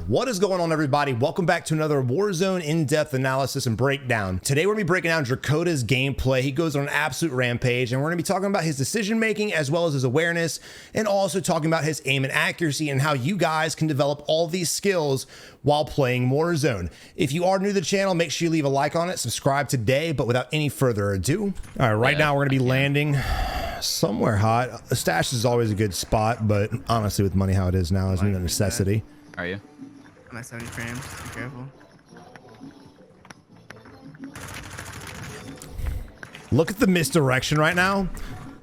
What is going on, everybody? Welcome back to another Warzone in-depth analysis and breakdown. Today we're going to be breaking down Drakota's gameplay. He goes on an absolute rampage, and we're going to be talking about his decision making as well as his awareness, and also talking about his aim and accuracy and how you guys can develop all these skills while playing Warzone. If you are new to the channel, make sure you leave a like on it, subscribe today. But without any further ado, all right, right now we're going to be landing somewhere hot. A stash is always a good spot, but honestly, with money how it is now, isn't a necessity. Are you? I'm at 70 frames. Be careful. Look at the misdirection right now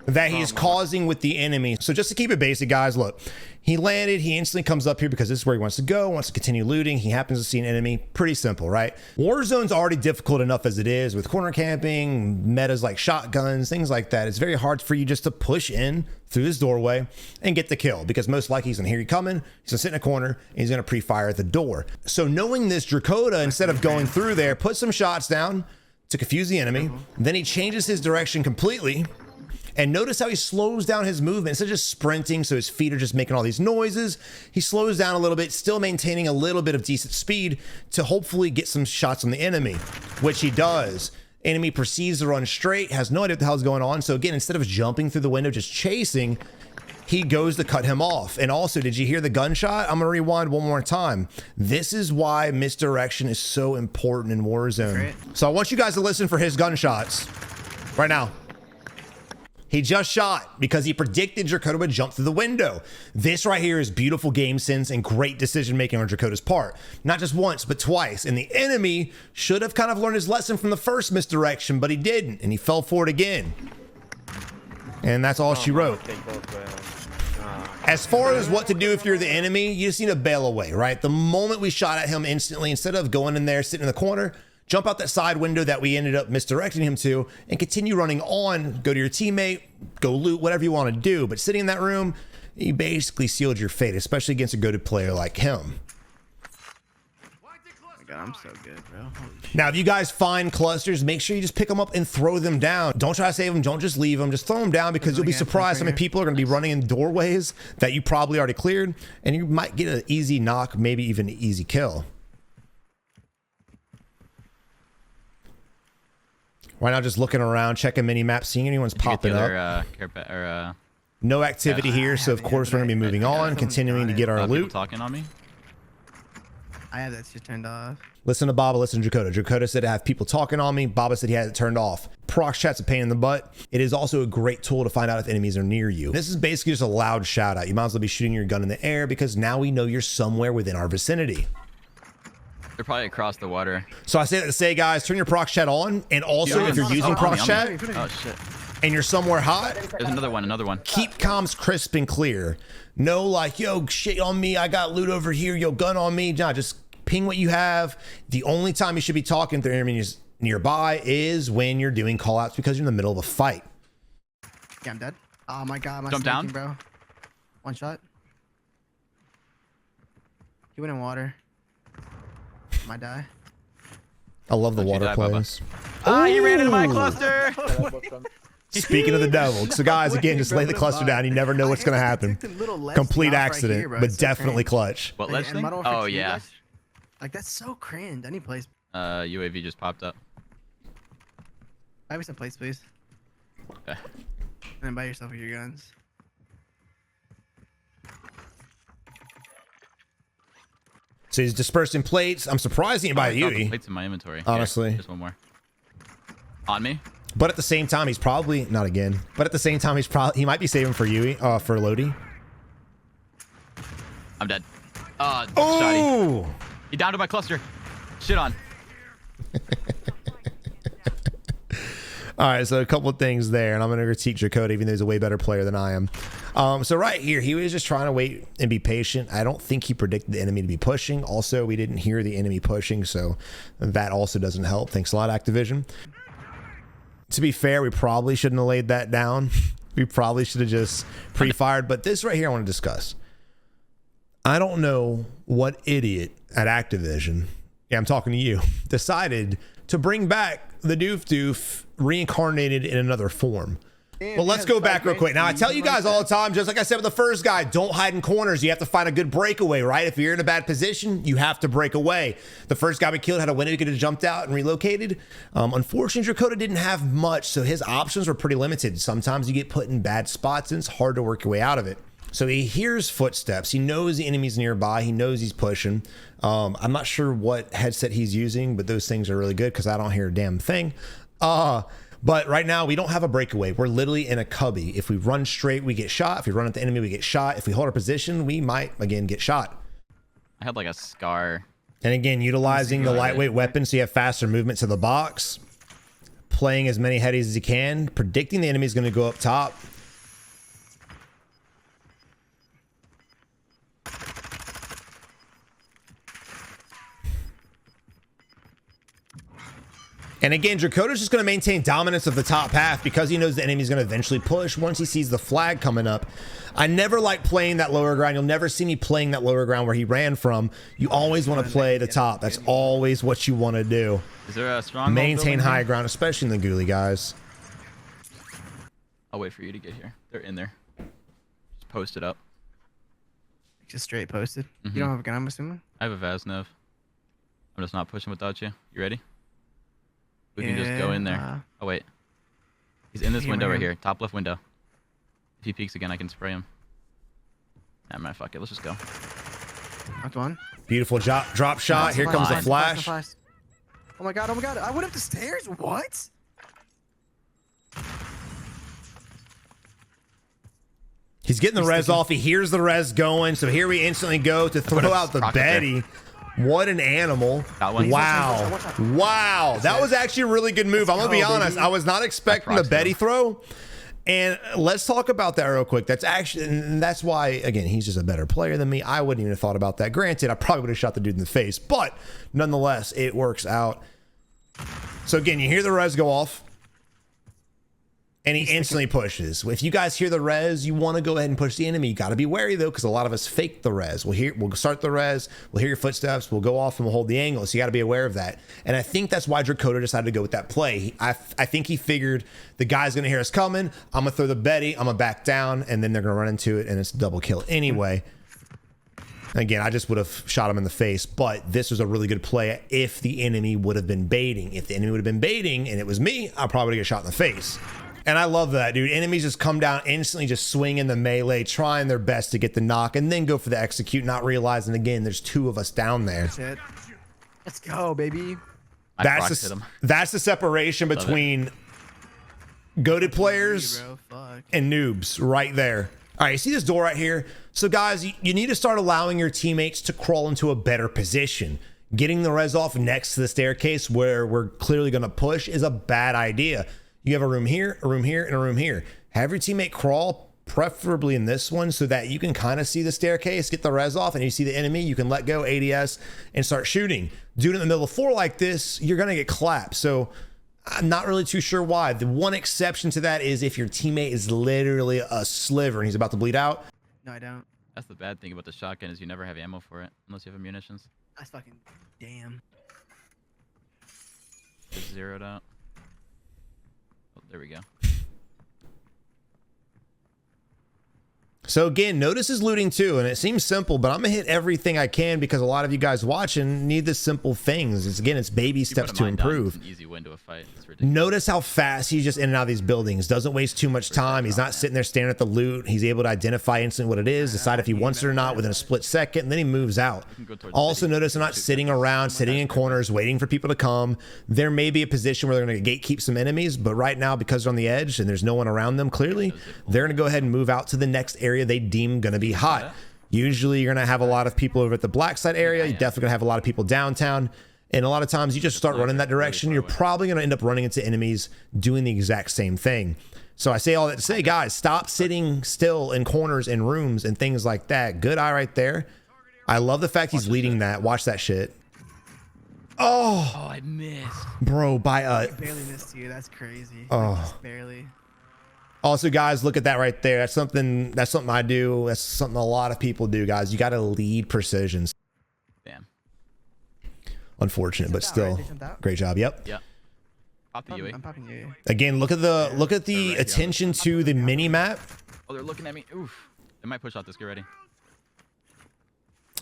that he's causing with the enemy. So just to keep it basic, guys, look, he landed, he instantly comes up here because this is where he wants to go, wants to continue looting. He happens to see an enemy. Pretty simple, right? Warzone's already difficult enough as it is with corner camping, metas like shotguns, things like that. It's very hard for you just to push in through this doorway and get the kill, because most likely he's gonna hear you coming, he's gonna sit in a corner, and he's gonna pre-fire at the door. So knowing this, Drakota, instead of going through there, put some shots down to confuse the enemy. Then he changes his direction completely. And notice how he slows down his movement. Instead of just sprinting, so his feet are just making all these noises, he slows down a little bit, still maintaining a little bit of decent speed to hopefully get some shots on the enemy, which he does. Enemy proceeds to run straight, has no idea what the hell's going on. So again, instead of jumping through the window, just chasing, he goes to cut him off. And also, did you hear the gunshot? I'm gonna rewind one more time. This is why misdirection is so important in Warzone. So I want you guys to listen for his gunshots right now. He just shot because he predicted Drakota would jump through the window. This right here is beautiful game sense and great decision making on Drakota's part. Not just once, but twice. And the enemy should have kind of learned his lesson from the first misdirection, but he didn't, and he fell for it again. And that's all she wrote. As far as what to do if you're the enemy, you just need to bail away, right? The moment we shot at him instantly, instead of going in there, sitting in the corner, jump out that side window that we ended up misdirecting him to and continue running on, go to your teammate, go loot, whatever you want to do. But sitting in that room, you basically sealed your fate, especially against a goated player like him. Oh my God, I'm so good, bro. Now, if you guys find clusters, make sure you just pick them up and throw them down. Don't try to save them. Don't just leave them. Just throw them down, because you'll be surprised how many people are going to be running in doorways that you probably already cleared, and you might get an easy knock, maybe even an easy kill. Right now, just looking around, checking mini maps, seeing anyone's popping up. No activity here, so of course we're gonna be moving on, continuing to get our loot. Talking on me. I have that shit turned off. Listen to Baba, listen to Drakota. Drakota said to have people talking on me. Baba said he had it turned off. Prox chat's a pain in the butt. It is also a great tool to find out if enemies are near you. This is basically just a loud shout out. You might as well be shooting your gun in the air, because now we know you're somewhere within our vicinity. They're probably across the water. So I say that to say, guys, turn your prox chat on, and also if you're using prox chat Oh shit. and you're somewhere hot, There's another one. keep comms crisp and clear. No like, yo, shit on me, I got loot over here, yo, gun on me. Nah, just ping what you have. The only time you should be talking to enemies nearby is when you're doing call outs, because you're in the middle of a fight. Yeah, I'm dead. Oh my God, my Jump down, bro. One shot. He went in water. Might die. I love the water plays. Ah, you ran into my cluster. Speaking of the devil, so guys, again, just lay the cluster down. You never know what's gonna happen. Complete accident, but definitely clutch. What ledge thing? Oh yeah. Like, that's so cringe. Any place. UAV just popped up. Buy me some plates, please. Okay. And then buy yourself your guns. So he's dispersing plates. I'm surprised he didn't buy a Yui. Plates in my inventory. Honestly. Here, just one more. On me. But at the same time, he's probably not again. But at the same time, he might be saving for Yui, for Lodi. I'm dead. Oh! Shotty. He downed to my cluster. Shit on. All right, so a couple of things there, and I'm going to critique Drakota, even though he's a way better player than I am. So right here, he was just trying to wait and be patient. I don't think he predicted the enemy to be pushing. Also, we didn't hear the enemy pushing, so that also doesn't help. Thanks a lot, Activision. To be fair, we probably shouldn't have laid that down. We probably should have just pre-fired, but this right here I want to discuss. I don't know what idiot at Activision, yeah, I'm talking to you, decided to bring back the Doof Doof reincarnated in another form. Well, let's go back real quick. Now, I tell you guys all the time, just like I said with the first guy, don't hide in corners. You have to find a good breakaway, right? If you're in a bad position, you have to break away. The first guy we killed had a window, he could have jumped out and relocated. Unfortunately, drakota didn't have much, so his options were pretty limited. Sometimes you get put in bad spots, and it's hard to work your way out of it. So he hears footsteps. He knows the enemy's nearby. He knows he's pushing. I'm not sure what headset he's using, but those things are really good because I don't hear a damn thing. But right now, we don't have a breakaway. We're literally in a cubby. If we run straight, we get shot. If we run at the enemy, we get shot. If we hold our position, we might, again, get shot. I had like a scar. And again, utilizing the lightweight weapon so you have faster movement to the box. Playing as many headies as you can. Predicting the enemy is going to go up top. And again, drakota's just going to maintain dominance of the top half because he knows the enemy's going to eventually push once he sees the flag coming up. I never like playing that lower ground. You'll never see me playing that lower ground where he ran from. You always want to play the top. That's always what you want to do. Is there a strong maintain high ground, especially in the ghoulie, guys. I'll wait for you to get here. They're in there. Just post it up. Just straight posted. You don't have a gun, I'm assuming? I have a Vasnev. I'm just not pushing without you. You ready? We can just go in there. Oh, wait. He's in this window right here. Top left window. If he peeks again, I can spray him. Nah, man, fuck it. Let's just go. Knocked one. Beautiful drop shot. Here comes the flash. Oh my god, oh my god. I went up the stairs? What? He's getting the res off. He hears the res going. So here we instantly go to throw out the Betty. What an animal. Wow. Wow. That was actually a really good move. I'm going to be honest. I was not expecting the Betty throw. And let's talk about that real quick. That's actually, and that's why, again, he's just a better player than me. I wouldn't even have thought about that. Granted, I probably would have shot the dude in the face, but nonetheless, it works out. So again, you hear the res go off. And he instantly pushes. If you guys hear the res, you want to go ahead and push the enemy. You got to be wary though, because a lot of us fake the res. We'll start the res, we'll hear your footsteps, we'll go off and we'll hold the angle. So you got to be aware of that. And I think that's why drakota decided to go with that play. I think he figured the guy's going to hear us coming. I'm going to throw the Betty, I'm going to back down, and then they're going to run into it, and it's a double kill anyway. Again, I just would have shot him in the face, but this was a really good play if the enemy would have been baiting. If the enemy would have been baiting and it was me, I probably would get shot in the face. And I love that, dude. Enemies just come down instantly, just swing in the melee, trying their best to get the knock, and then go for the execute, not realizing, again, there's two of us down there. Shit. Let's go, baby. That's the separation between goated players and noobs right there. All right, you see this door right here? So, guys, you need to start allowing your teammates to crawl into a better position. Getting the res off next to the staircase where we're clearly going to push is a bad idea. You have a room here, a room here, and a room here. Have your teammate crawl, preferably in this one, so that you can kind of see the staircase, get the res off, and you see the enemy, you can let go ADS and start shooting. Do it in the middle of the floor like this, you're going to get clapped. So I'm not really too sure why. The one exception to that is if your teammate is literally a sliver and he's about to bleed out. No, I don't. That's the bad thing about the shotgun is you never have ammo for it unless you have munitions. That's fucking damn. It's zeroed out. Oh, there we go. So again, notice his looting too, and it seems simple, but I'm gonna hit everything I can because a lot of you guys watching need the simple things. It's baby steps to improve. It's an easy win to a fight. It's ridiculous. Notice how fast he's just in and out of these buildings. Doesn't waste too much time. He's not sitting there staring at the loot. He's able to identify instantly what it is, decide if he wants it or not within a split second, and then he moves out. Also notice I'm not sitting around, sitting in corners, waiting for people to come. There may be a position where they're gonna gatekeep some enemies, but right now, because they're on the edge and there's no one around them, clearly, they're gonna go ahead and move out to the next area they deem going to be hot. Usually you're going to have a lot of people over at the black side area. You're definitely going to have a lot of people downtown. And a lot of times you just start running that direction. You're probably going to end up running into enemies doing the exact same thing. So I say all that to say, guys, stop sitting still in corners and rooms and things like that. Good eye right there. I love the fact he's leading that. Watch that shit. Oh, I missed. Bro, I barely missed you. That's crazy. Oh. Just barely. Also, guys, look at that right there. That's something I do. That's something a lot of people do, guys. You got to lead precision. Damn. Unfortunate, but still, great job. Yep. Yep. Pop the UE. I'm popping you. Again, look at the attention to the mini map. Oh, they're looking at me. Oof. They might push out this. Get ready.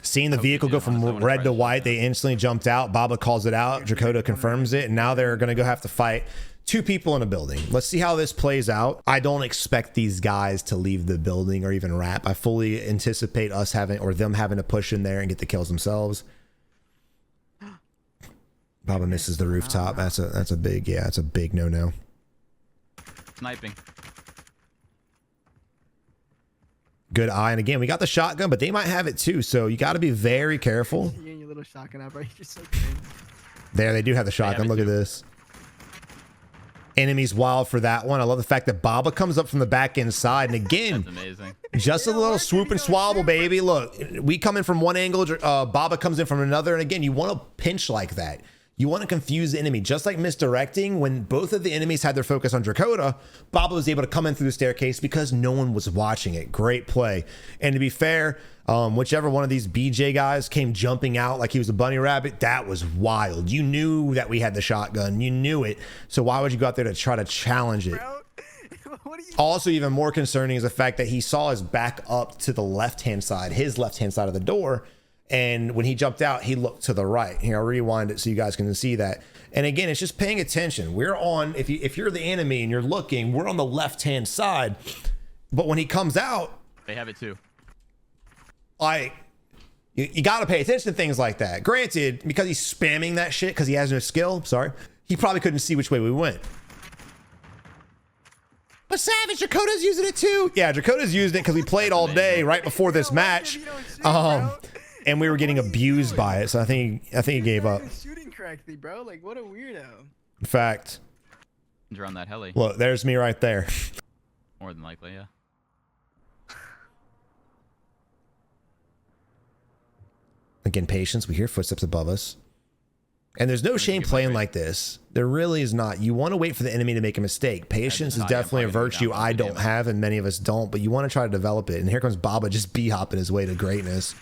Seeing the vehicle go from red to white, they instantly jumped out. Baba calls it out. Drakota confirms it. And now they're going to go have to fight 2 people in a building. Let's see how this plays out. I don't expect these guys to leave the building or even wrap. I fully anticipate us having, or them having to push in there and get the kills themselves. Baba misses the rooftop. That's a big, yeah, it's a big no-no. Sniping. Good eye. And again, we got the shotgun, but they might have it too. So you got to be very careful. You and your little shotgun out, bro. You're just so crazy. There, they do have the shotgun. Look at this. Enemies wild for that one. I love the fact that Baba comes up from the back end side. And again, That's amazing. Just a little swoop and swabble, baby. Look, we come in from one angle. Baba comes in from another. And again, you want to pinch like that. You want to confuse the enemy, just like misdirecting. When both of the enemies had their focus on Drakota, Baba was able to come in through the staircase because no one was watching it. Great play. And to be fair, whichever one of these BJ guys came jumping out like he was a bunny rabbit, that was wild. You knew that we had the shotgun. You knew it. So why would you go out there to try to challenge it? Also, even more concerning is the fact that he saw his back up to the left-hand side, his left-hand side of the door. And when he jumped out, he looked to the right. Here, I'll rewind it so you guys can see that. And again, it's just paying attention. We're on, if you're the enemy and you're looking, we're on the left-hand side. But when he comes out, they have it too. Like, you got to pay attention to things like that. Granted, because he's spamming that shit because he has no skill, sorry, he probably couldn't see which way we went. But Savage, Drakota's using it too. Yeah, Drakota's using it because we played all day right before this match. And we were getting abused by it, so I think he gave up. Shooting correctly, bro. Like, what a weirdo. In fact, You're on that heli. Look, there's me right there. More than likely, yeah. Again, patience. We hear footsteps above us. And there's no shame playing like this. There really is not. You want to wait for the enemy to make a mistake. Patience is definitely a virtue I don't have, and many of us don't, but you want to try to develop it. And here comes Baba just b-hopping his way to greatness.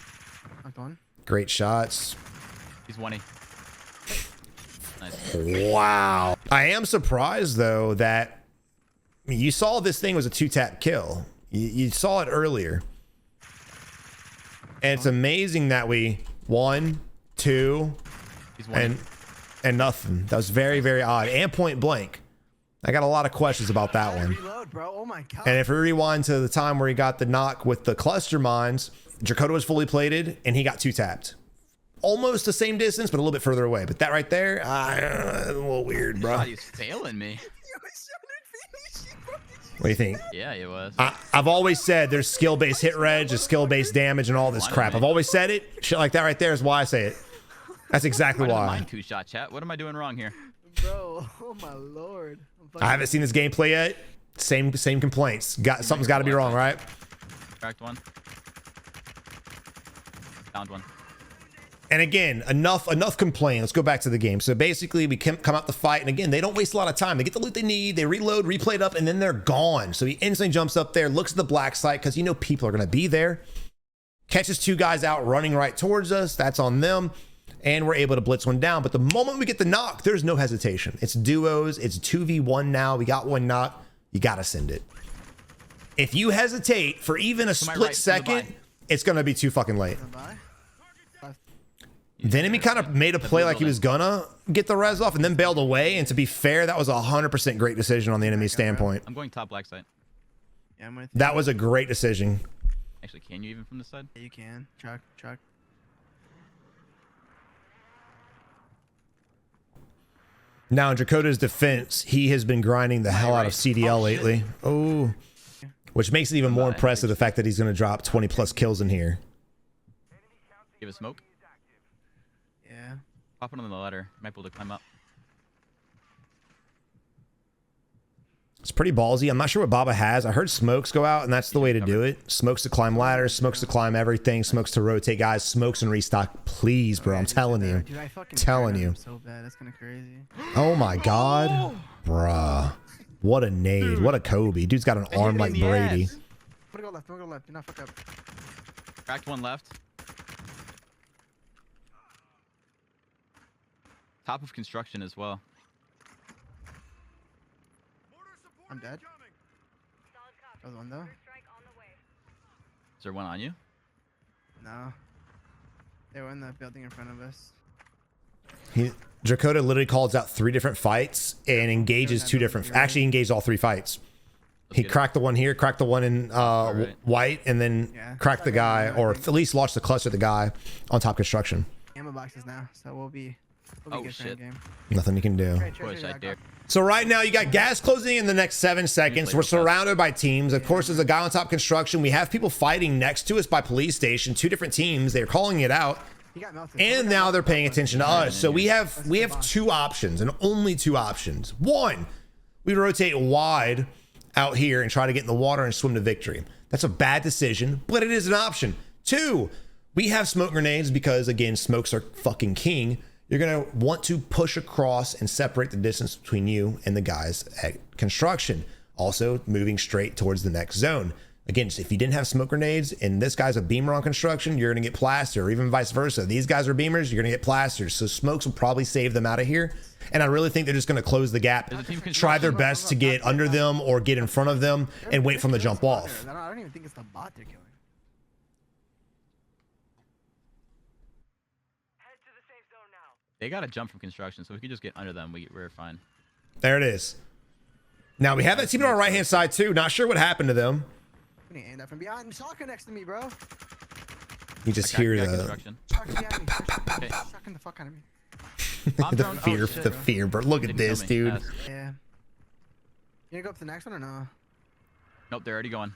Great shots. He's 1-y. Nice. Wow. I am surprised, though, that you saw this thing was a 2-tap kill. You saw it earlier. And it's amazing that we 1, 2, and nothing. That was very, very odd. And point blank. I got a lot of questions about that one. Reload, bro. Oh my God. And if we rewind to the time where he got the knock with the cluster mines, Drakota was fully plated and he got 2-tapped. Almost the same distance, but a little bit further away. But that right there, a little weird, bro. He's failing me. What do you think? Yeah, it was. I've always said there's skill-based hit reg, there's skill-based damage, and all this crap. I've always said it. Shit like that right there is why I say it. That's exactly why. Mine 2-shot, chat. What am I doing wrong here? Bro, oh my lord. I haven't seen this gameplay yet. Same complaints. Something's got to be wrong, right? Cracked one. Found one. And again, enough complaining. Let's go back to the game. So basically, we come out the fight, and again, they don't waste a lot of time. They get the loot they need, they reload, replay it up, and then they're gone. So he instantly jumps up there, looks at the black site, because you know people are going to be there. Catches 2 guys out running right towards us. That's on them. And we're able to blitz one down. But the moment we get the knock, there's no hesitation. It's duos. It's 2v1 now. We got one knock. You got to send it. If you hesitate for even a split second, it's going to be too fucking late. The enemy kind of made a play like he was gonna get the res off and then bailed away. And to be fair, that was a 100% great decision on the enemy's standpoint. I'm going top black side. Yeah, I'm with you. That was a great decision. Actually, can you even from this side? Yeah, you can. Chuck. Now in Drakota's defense, he has been grinding the hell out of CDL lately. Oh, which makes it even more impressive, the fact that he's gonna drop 20 plus kills in here. Give a smoke. Yeah. Pop it on the ladder. Might be able to climb up. It's pretty ballsy. I'm not sure what Baba has. I heard smokes go out, and that's the way to do it. Smokes to climb ladders, smokes to climb everything, smokes to rotate guys, smokes and restock. Please, bro. I'm telling you. Dude, I fucking telling you. so bad. That's kind of crazy. Oh my God. Bruh. What a nade. What a Kobe. Dude's got an arm like Brady. I'm gonna go left. Do not fuck up. Cracked one left. Top of construction as well. I'm dead. There's one though. Is there one on you? No. They were in the building in front of us. Drakota literally calls out 3 different fights and engages 2 different. Actually, engaged all 3 fights. He cracked the one here, cracked the one in white, and then cracked the guy, or at least launched the cluster at the guy on top construction. Ammo boxes now, so we'll be good for endgame. Nothing you can do. So right now you got gas closing in the next 7 seconds. We're surrounded by teams. Of course, there's a guy on top construction. We have people fighting next to us by police station. 2 different teams. They're calling it out. And now they're paying attention to us. So we have 2 options, and only 2 options. 1, we rotate wide out here and try to get in the water and swim to victory. That's a bad decision, but it is an option. 2, we have smoke grenades because, again, smokes are fucking king. You're going to want to push across and separate the distance between you and the guys at construction. Also, moving straight towards the next zone. Again, if you didn't have smoke grenades and this guy's a beamer on construction, you're going to get plastered, or even vice versa. These guys are beamers, you're going to get plastered. So smokes will probably save them out of here. And I really think they're just going to close the gap, try their best to get under them or get in front of them and wait for them to jump off. I don't even think it's the bot they're killing. They got to jump from construction, so if we can just get under them, we're fine. There it is. Now we have that team on our right-hand side too. Not sure what happened to them. We need to aim that from behind. Shotgun next to me, bro. You just hear the Shotgun the fuck out of me. the fear, bro. Look at this, dude. Yeah. You gonna go up to the next one or no? Nope, they're already going.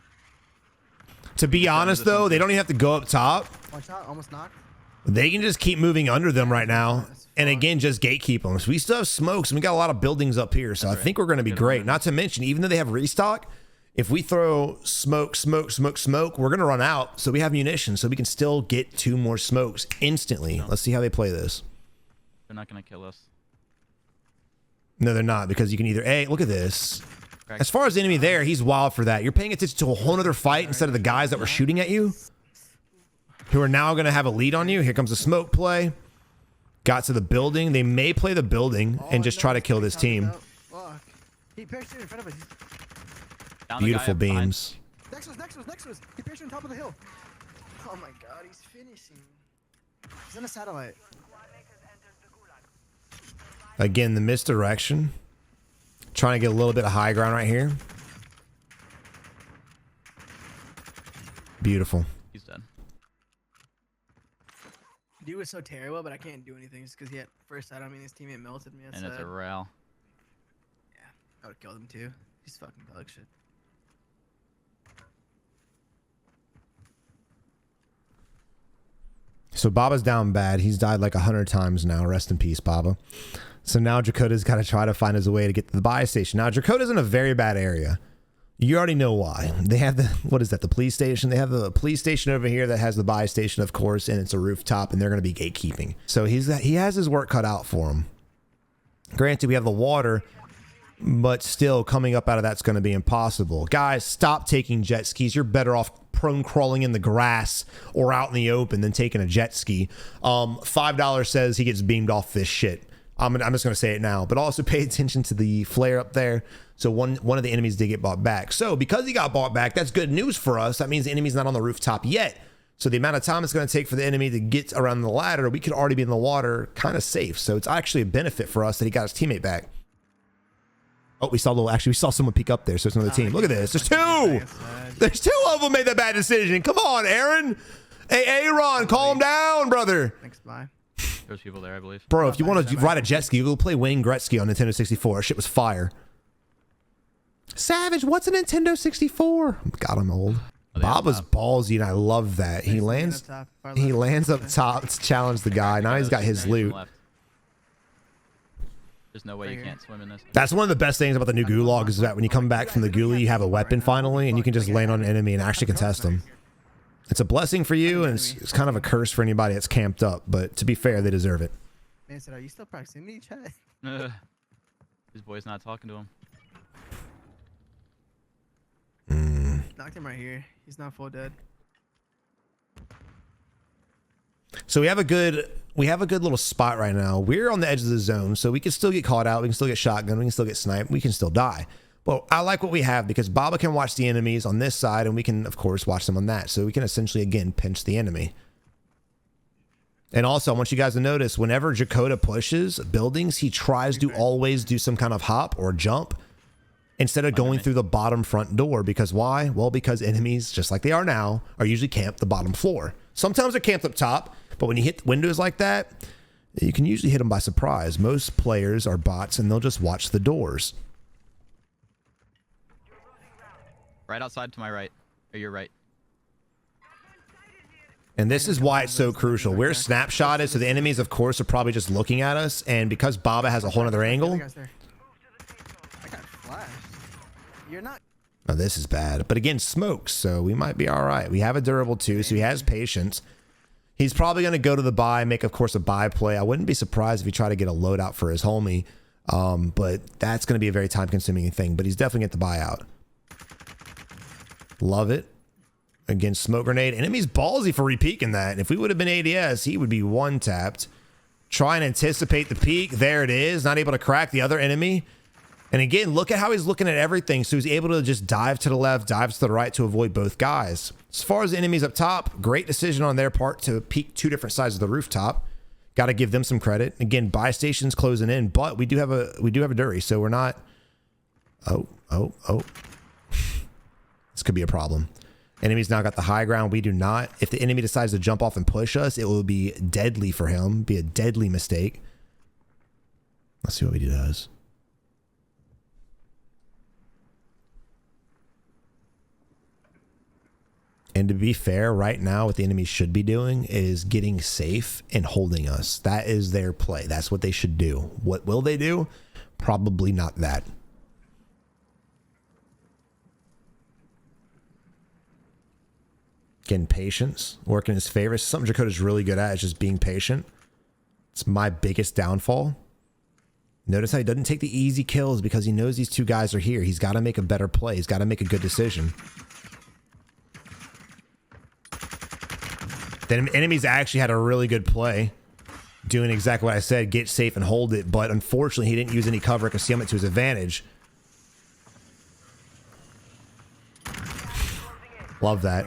To be honest, though, they don't even have to go up top. One shot, almost knocked. They can just keep moving under them right now. And again, just gatekeep them. So we still have smokes, and we got a lot of buildings up here. So I think we're going to be great. Not to mention, even though they have restock, if we throw smoke, we're going to run out. So we have munitions, so we can still get 2 more smokes instantly. Let's see how they play this. They're not going to kill us. No, they're not, because you can either... Hey, look at this. As far as the enemy there, he's wild for that. You're paying attention to a whole other fight instead of the guys that were shooting at you, who are now going to have a lead on you. Here comes the smoke play. Got to the building. They may play the building and just try to kill this team. He parachuted in front of us. Beautiful beams. Next to us. He parachuted on top of the hill. Oh my god, he's finishing. He's on a satellite. Again, the misdirection. Trying to get a little bit of high ground right here. Beautiful. He's dead. Dude was so terrible, but I can't do anything just because he had first sight on me and his teammate melted me. And it's a rail. Yeah, I would have killed him too. He's fucking dog shit. So Baba's down bad. He's died like 100 times now. Rest in peace, Baba. So now Drakota's got to try to find his way to get to the buy station. Now Drakota's in a very bad area. You already know why. They have the, what is that, the police station? They have the police station over here that has the buy station, of course, and it's a rooftop, and they're going to be gatekeeping. So he has his work cut out for him. Granted, we have the water, but still coming up out of that's going to be impossible. Guys, stop taking jet skis. You're better off prone crawling in the grass or out in the open than taking a jet ski. $5 says he gets beamed off this shit. I'm just going to say it now, but also pay attention to the flare up there. So one of the enemies did get bought back. So because he got bought back, that's good news for us. That means the enemy's not on the rooftop yet. So the amount of time it's going to take for the enemy to get around the ladder, we could already be in the water kind of safe. So it's actually a benefit for us that he got his teammate back. Oh, we saw someone peek up there. So it's another team. Look at this. There's 2. There's 2 of them made that bad decision. Come on, Aaron. Hey, Aaron, calm down, brother. Thanks, bye. There's people there, I believe. Bro, if you want to ride a jet ski, go play Wayne Gretzky on Nintendo 64. Shit was fire. Savage, what's a Nintendo 64? God, I'm old. Bob was ballsy, and I love that. He lands up top to challenge the guy. Now he's got his loot. There's no way you can't swim in this. That's one of the best things about the new gulag is that when you come back from the ghoulie, you have a weapon finally, and you can just land on an enemy and actually contest them. It's a blessing for you, and it's kind of a curse for anybody that's camped up. But to be fair, they deserve it. Man said, "Are you still proximity chat?" His boy's not talking to him. Knocked him right here. He's not full dead. So we have a good little spot right now. We're on the edge of the zone, so we can still get caught out. We can still get shotgun. We can still get sniped. We can still die. Well, I like what we have because Baba can watch the enemies on this side and we can, of course, watch them on that. So we can essentially, again, pinch the enemy. And also, I want you guys to notice whenever drakota pushes buildings, he tries to always do some kind of hop or jump instead of going through the bottom front door. Because why? Well, because enemies, just like they are now, are usually camped the bottom floor. Sometimes they're camped up top, but when you hit windows like that, you can usually hit them by surprise. Most players are bots and they'll just watch the doors. Right outside to my right, or your right. And this is why it's so crucial. We're snapshotted, so the enemies, of course, are probably just looking at us. And because Baba has a whole other angle. I got flashed. You're not. Oh, this is bad. But again, smokes, so we might be all right. We have a durable too, so he has patience. He's probably going to go to the buy, make, of course, a buy play. I wouldn't be surprised if he tried to get a loadout for his homie. But that's going to be a very time-consuming thing. But he's definitely going to buy out. Love it. Again, smoke grenade. Enemy's ballsy for re-peeking that. If we would have been ADS, he would be one-tapped. Try and anticipate the peek. There it is. Not able to crack the other enemy. And again, look at how he's looking at everything. So he's able to just dive to the left, dive to the right to avoid both guys. As far as the enemies up top, great decision on their part to peek two different sides of the rooftop. Got to give them some credit. Again, buy stations closing in, but we do have a Dury, so we're not. Oh. This could be a problem. Enemy's now got the high ground. We do not. If the enemy decides to jump off and push us, it will be deadly for him. Be a deadly mistake. Let's see what he does. And to be fair, right now, what the enemy should be doing is getting safe and holding us. That is their play. That's what they should do. What will they do? Probably not that. Again, patience, working in his favor. Something Drakota's really good at is just being patient. It's my biggest downfall. Notice how he doesn't take the easy kills because he knows these two guys are here. He's got to make a better play. He's got to make a good decision. The enemies actually had a really good play, doing exactly what I said, get safe and hold it. But unfortunately, he didn't use any cover concealment to his advantage. Love that.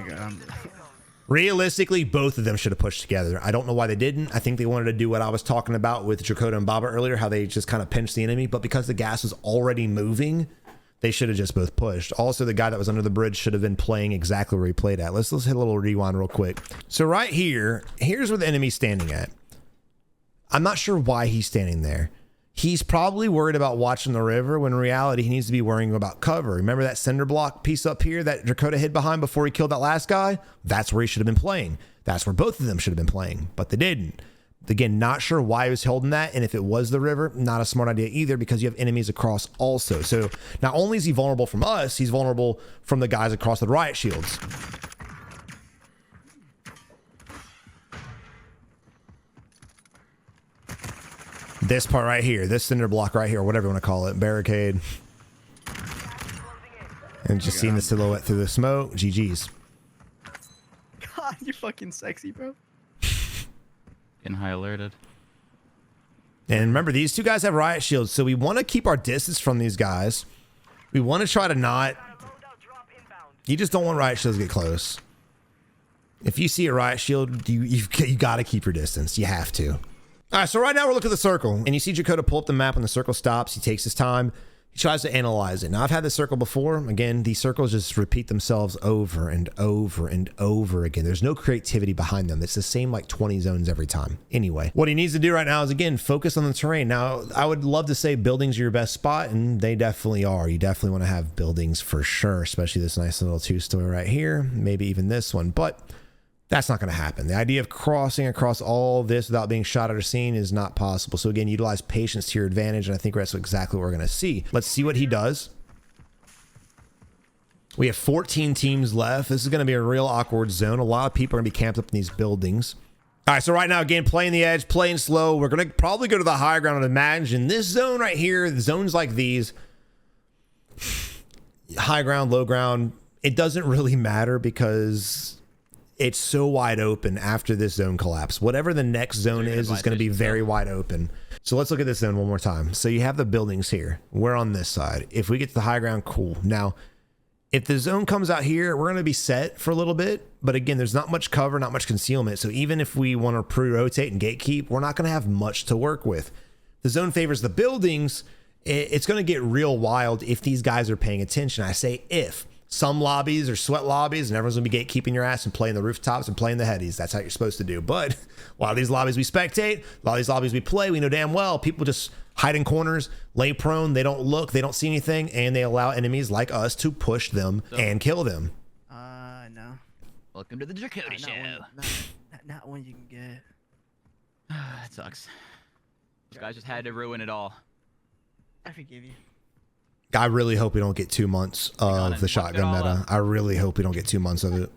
Realistically, both of them should have pushed together. I don't know why they didn't. I think they wanted to do what I was talking about with drakota and Baba earlier, how they just kind of pinched the enemy. But because the gas was already moving, they should have just both pushed. Also, the guy that was under the bridge should have been playing exactly where he played at. Let's hit a little rewind real quick. So right here, here's where the enemy's standing at. I'm not sure why he's standing there. He's probably worried about watching the river when in reality he needs to be worrying about cover. Remember that cinder block piece up here that drakota hid behind before he killed that last guy? That's where he should have been playing. That's where both of them should have been playing, but they didn't. Again, not sure why he was holding that, and if it was the river, not a smart idea either because you have enemies across also. So not only is he vulnerable from us, he's vulnerable from the guys across the riot shields. This part right here, this cinder block right here, or whatever you want to call it, barricade. And just seeing the silhouette through the smoke. GG's. God, you're fucking sexy, bro. Getting high alerted. And remember, these two guys have riot shields, so we want to keep our distance from these guys. We want to try to not. You just don't want riot shields to get close. If you see a riot shield, you got to keep your distance. You have to. All right, so right now we're looking at the circle, and you see drakota pull up the map when the circle stops. He takes his time. He tries to analyze it. Now, I've had this circle before. Again, these circles just repeat themselves over and over and over again. There's no creativity behind them. It's the same like 20 zones every time. Anyway, what he needs to do right now is, again, focus on the terrain. Now, I would love to say buildings are your best spot, and they definitely are. You definitely want to have buildings for sure, especially this nice little two-story right here, maybe even this one, but that's not going to happen. The idea of crossing across all this without being shot at or seen is not possible. So again, utilize patience to your advantage, and I think that's exactly what we're going to see. Let's see what he does. We have 14 teams left. This is going to be a real awkward zone. A lot of people are going to be camped up in these buildings. All right, so right now, again, playing the edge, playing slow. We're going to probably go to the high ground and imagine this zone right here, the zones like these, high ground, low ground, it doesn't really matter because it's so wide open after this zone collapse. Whatever the next zone is going to be very wide open. So let's look at this zone one more time. So you have the buildings here. We're on this side. If we get to the high ground, cool. Now, if the zone comes out here, we're going to be set for a little bit. But again, there's not much cover, not much concealment. So even if we want to pre-rotate and gatekeep, we're not going to have much to work with. The zone favors the buildings. It's going to get real wild if these guys are paying attention. I say if. Some lobbies are sweat lobbies and everyone's going to be gatekeeping your ass and playing the rooftops and playing the headies. That's how you're supposed to do. But a lot of these lobbies we spectate, a lot of these lobbies we play, we know damn well people just hide in corners, lay prone, they don't look, they don't see anything, and they allow enemies like us to push them and kill them. No. Welcome to the Drakota show. Not one you can get. That sucks. Those guys just had to ruin it all. I forgive you. I really hope we don't get 2 months of the shotgun meta. I really hope we don't get 2 months of it.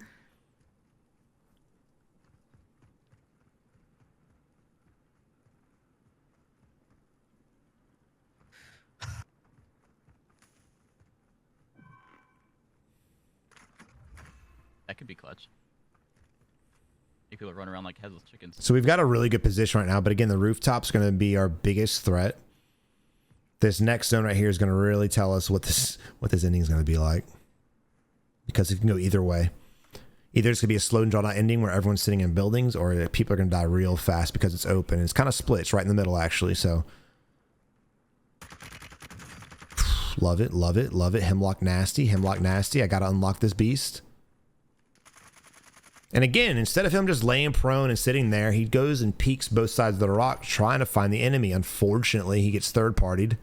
That could be clutch. People run around like headless chickens. So we've got a really good position right now, but again, the rooftop's going to be our biggest threat. This next zone right here is going to really tell us what this ending is going to be like, because it can go either way. Either it's going to be a slow and drawn out ending where everyone's sitting in buildings, or people are going to die real fast because it's open. It's kind of split. It's right in the middle, actually. So love it, love it, love it. Hemlock nasty, Hemlock nasty. I got to unlock this beast. And again, instead of him just laying prone and sitting there, he goes and peeks both sides of the rock trying to find the enemy. Unfortunately, he gets third-partied.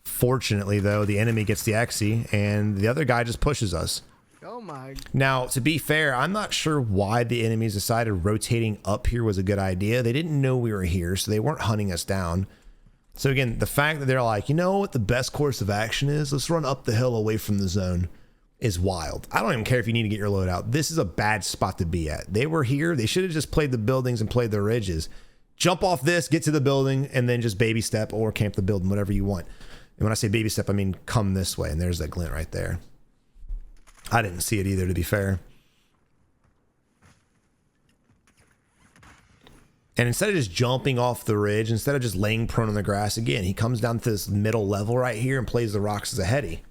Fortunately, though, the enemy gets the Exy, and the other guy just pushes us. Oh my. Now, to be fair, I'm not sure why the enemies decided rotating up here was a good idea. They didn't know we were here, so they weren't hunting us down. So again, the fact that they're like, you know what the best course of action is? Let's run up the hill away from the zone is wild. I don't even care if you need to get your load out. This is a bad spot to be at. They were here. They should have just played the buildings and played the ridges. Jump off this, get to the building, and then just baby step or camp the building, whatever you want. And when I say baby step, I mean come this way. And there's that glint right there. I didn't see it either, to be fair. And instead of just jumping off the ridge, instead of just laying prone on the grass, again, he comes down to this middle level right here and plays the rocks as a heady.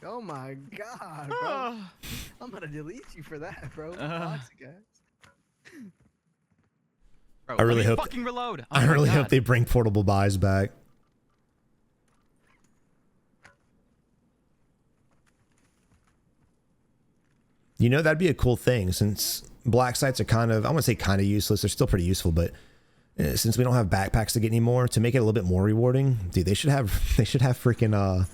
Oh my god, bro. I'm gonna delete you for that, bro. Toxic guys. Bro, I really hope fucking reload. Oh I really hope they bring portable buys back. You know, that'd be a cool thing, since black sites are kind of, I wouldn't say kind of useless. They're still pretty useful, but since we don't have backpacks to get anymore, to make it a little bit more rewarding, dude, they should have freaking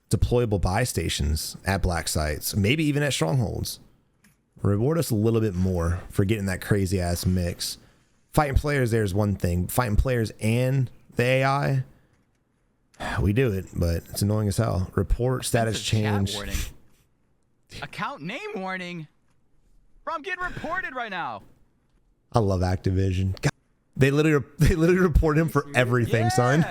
deployable buy stations at black sites, maybe even at strongholds. Reward us a little bit more for getting that crazy ass mix. Fighting players there is one thing. Fighting players and the AI, we do it, but it's annoying as hell. Report status change. Warning. Account name warning. Bro, I'm getting reported right now. I love Activision. God, they literally report him for everything, son.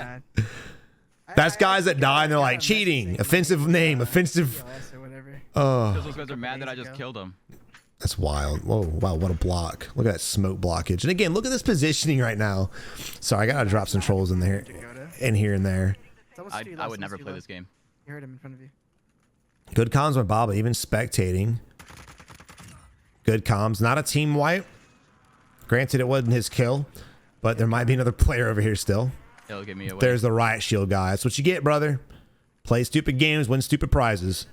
That's guys that die and they're like cheating, offensive name, offensive. Oh, those guys are mad that I just killed them. That's wild. Whoa, wow, what a block. Look at that smoke blockage. And again, look at this positioning right now. Sorry, I gotta drop some trolls in there, in here and there. I would never play this game. You heard him in front of you. Good comms by Baba, even spectating. Good comms. Not a team wipe. Granted, it wasn't his kill, but there might be another player over here still. He'll give me away. There's the riot shield guy. That's what you get, brother. Play stupid games, win stupid prizes.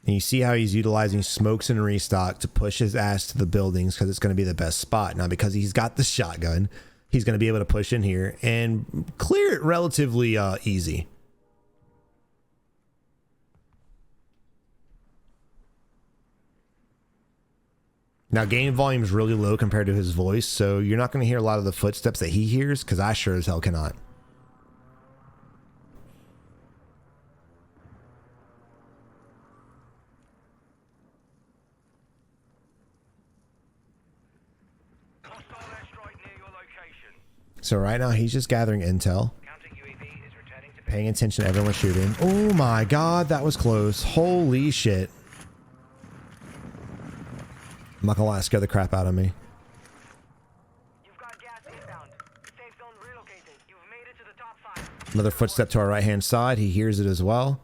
And you see how he's utilizing smokes and restock to push his ass to the buildings because it's going to be the best spot. Now, because he's got the shotgun, he's going to be able to push in here and clear it relatively easy. Now, game volume is really low compared to his voice, so you're not going to hear a lot of the footsteps that he hears, because I sure as hell cannot. So right now he's just gathering intel, paying attention to everyone shooting. Oh my God, that was close. Holy shit. I'm not gonna lie, it scared the crap out of me. You've got gas inbound. Safe zone relocated. You've made it to the top 5. Another footstep to our right hand side. He hears it as well.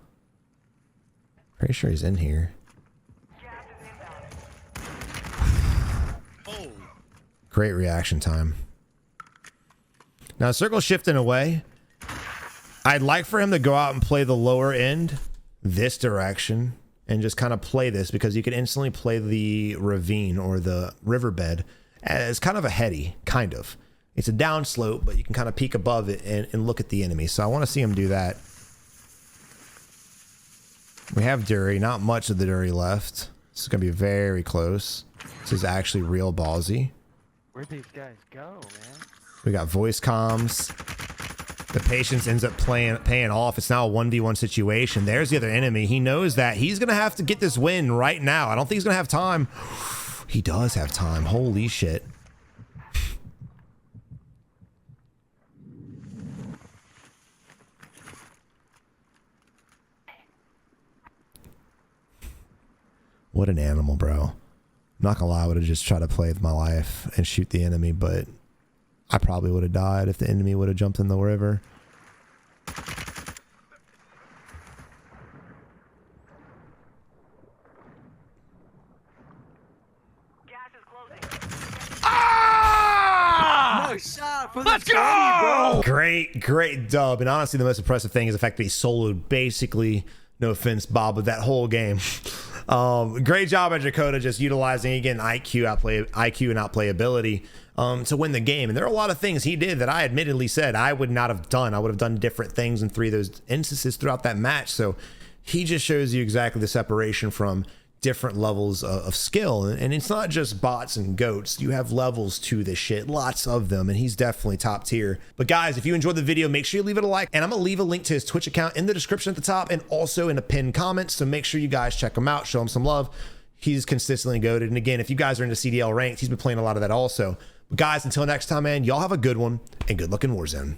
Pretty sure he's in here. Gas is inbound. Oh. Great reaction time. Now, circle shifting away. I'd like for him to go out and play the lower end this direction and just kind of play this, because you can instantly play the ravine or the riverbed as kind of a heady, kind of. It's a downslope, but you can kind of peek above it and look at the enemy. So I want to see him do that. We have Dury, not much of the Dury left. This is going to be very close. This is actually real ballsy. Where'd these guys go, man? We got voice comms. The patience ends up paying off. It's now a 1v1 situation. There's the other enemy. He knows that he's going to have to get this win right now. I don't think he's going to have time. He does have time. Holy shit. What an animal, bro. I'm not gonna lie, I would have just tried to play with my life and shoot the enemy, but I probably would have died if the enemy would have jumped in the river. Gas is closing. Ah! Nice shot for Let's the go! Great dub. And honestly, the most impressive thing is the fact that he soloed basically, no offense, Bob, but that whole game. Great job by drakota, just utilizing, again, IQ and outplayability to win the game. And there are a lot of things he did that I admittedly said I would not have done. I would have done different things in 3 of those instances throughout that match. So he just shows you exactly the separation from different levels of skill. And it's not just bots and goats. You have levels to this shit, lots of them, and he's definitely top tier. But guys, if you enjoyed the video, make sure you leave it a like, and I'm gonna leave a link to his Twitch account in the description at the top and also in a pinned comment. So make sure you guys check him out, show him some love. He's consistently goated. And again, if you guys are into CDL ranked, he's been playing a lot of that also. But guys, until next time, man, y'all have a good one and good luck in Warzone.